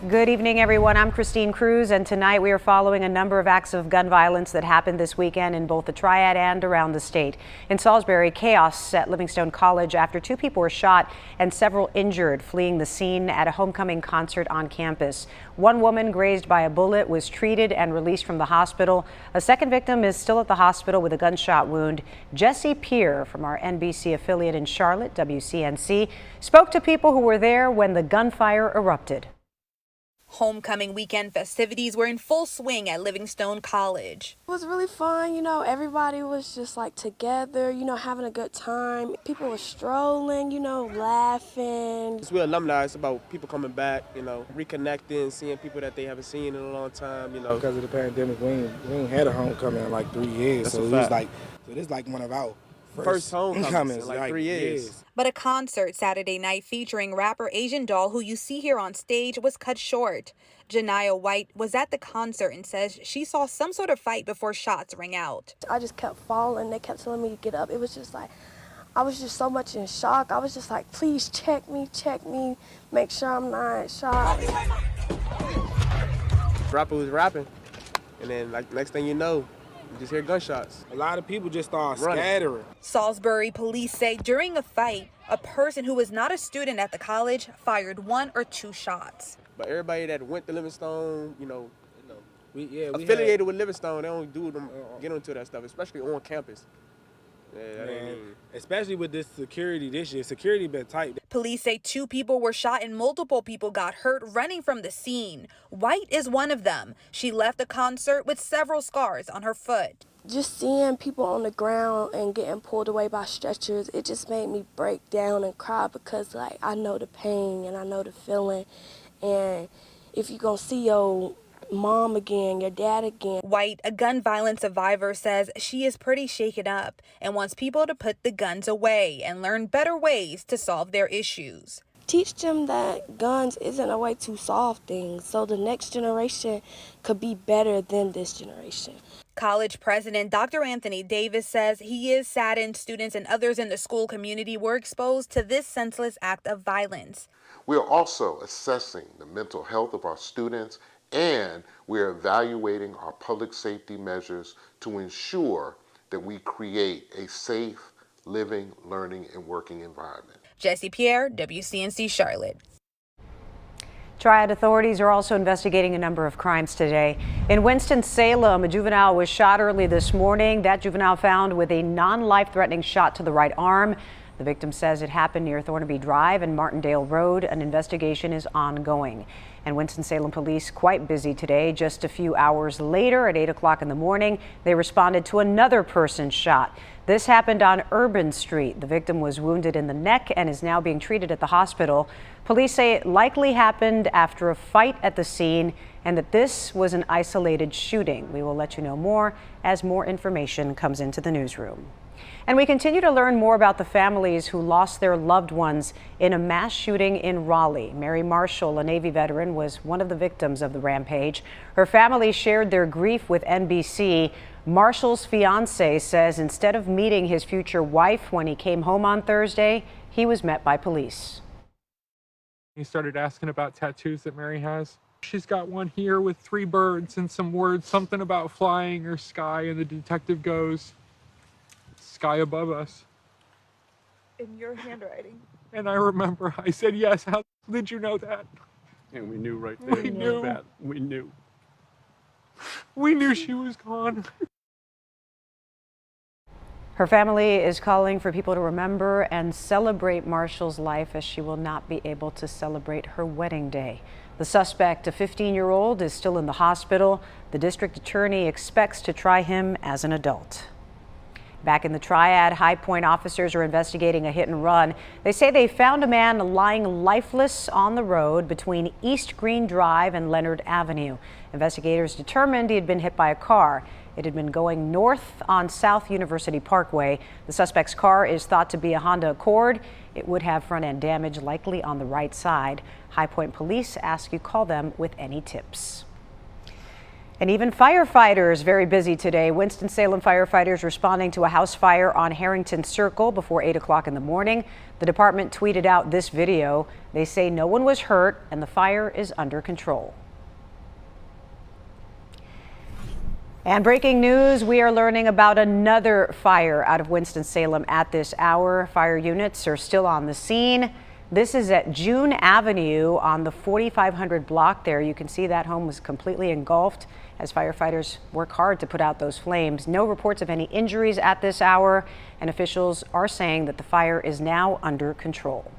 Good evening, everyone. I'm Christine Cruz, and tonight we are following a number of acts of gun violence that happened this weekend in both the Triad and around the state. In Salisbury, chaos at Livingstone College after 2 people were shot and several injured fleeing the scene at a homecoming concert on campus. 1 woman grazed by a bullet was treated and released from the hospital. A second victim is still at the hospital with a gunshot wound. Jesse Peer from our NBC affiliate in Charlotte, WCNC, spoke to people who were there when the gunfire erupted. Homecoming weekend festivities were in full swing at Livingstone College. It was really fun, everybody was just like together, having a good time. People were strolling, laughing. We're alumni, it's about people coming back, reconnecting, seeing people that they haven't seen in a long time, Because of the pandemic, we ain't had a homecoming in like 3 years, That's so this is like one of our first homecomings in like 3 years. Yes. But a concert Saturday night featuring rapper Asian Doll, who you see here on stage, was cut short. Janiyah White was at the concert and says she saw some sort of fight before shots rang out. I just kept falling. They kept telling me to get up. It was just like, I was just so much in shock. I was just like, please check me, make sure I'm not shot. Rapper was rapping, and then like next thing you know, you just hear gunshots. A lot of people just start Running. scattering. Salisbury police say during a fight, a person who was not a student at the college fired 1 or 2 shots. But everybody that went to Livingstone, We affiliated with Livingstone, they don't get into that stuff, especially on campus. Yeah, Man, especially with this security this year. Security been tight. Police say 2 people were shot and multiple people got hurt running from the scene. White is one of them. She left the concert with several scars on her foot. Just seeing people on the ground and getting pulled away by stretchers, it just made me break down and cry because I know the pain and I know the feeling. And if you're going to see your mom again, your dad again. White, a gun violence survivor, says she is pretty shaken up and wants people to put the guns away and learn better ways to solve their issues. Teach them that guns isn't a way to solve things, so the next generation could be better than this generation. College president Dr. Anthony Davis says he is saddened students and others in the school community were exposed to this senseless act of violence. We are also assessing the mental health of our students, and we're evaluating our public safety measures to ensure that we create a safe, living, learning, and working environment. Jesse Peer, WCNC Charlotte. Triad authorities are also investigating a number of crimes today. In Winston-Salem, a juvenile was shot early this morning. That juvenile found with a non-life-threatening shot to the right arm. The victim says it happened near Thornaby Drive and Martindale Road. An investigation is ongoing. And Winston-Salem police quite busy today. Just a few hours later at 8 o'clock in the morning, they responded to another person shot. This happened on Urban Street. The victim was wounded in the neck and is now being treated at the hospital. Police say it likely happened after a fight at the scene and that this was an isolated shooting. We will let you know more as more information comes into the newsroom. And we continue to learn more about the families who lost their loved ones in a mass shooting in Raleigh. Mary Marshall, a Navy veteran, was one of the victims of the rampage. Her family shared their grief with NBC. Marshall's fiance says instead of meeting his future wife when he came home on Thursday, he was met by police. He started asking about tattoos that Mary has. She's got one here with 3 birds and some words, something about flying or sky, and the detective goes, "Sky above us." In your handwriting. And I remember I said, "Yes, how did you know that?" And we knew right there. We knew. That. We knew. We knew she was gone. Her family is calling for people to remember and celebrate Marshall's life as she will not be able to celebrate her wedding day. The suspect, a 15-year-old, is still in the hospital. The district attorney expects to try him as an adult. Back in the Triad, High Point officers are investigating a hit and run. They say they found a man lying lifeless on the road between East Green Drive and Leonard Avenue. Investigators determined he had been hit by a car. It had been going north on South University Parkway. The suspect's car is thought to be a Honda Accord. It would have front-end damage, likely on the right side. High Point police ask you call them with any tips. And even firefighters very busy today. Winston-Salem firefighters responding to a house fire on Harrington Circle before 8 o'clock in the morning. The department tweeted out this video. They say no one was hurt and the fire is under control. And breaking news, we are learning about another fire out of Winston-Salem at this hour. Fire units are still on the scene. This is at June Avenue on the 4500 block there. You can see that home was completely engulfed as firefighters work hard to put out those flames. No reports of any injuries at this hour, and officials are saying that the fire is now under control.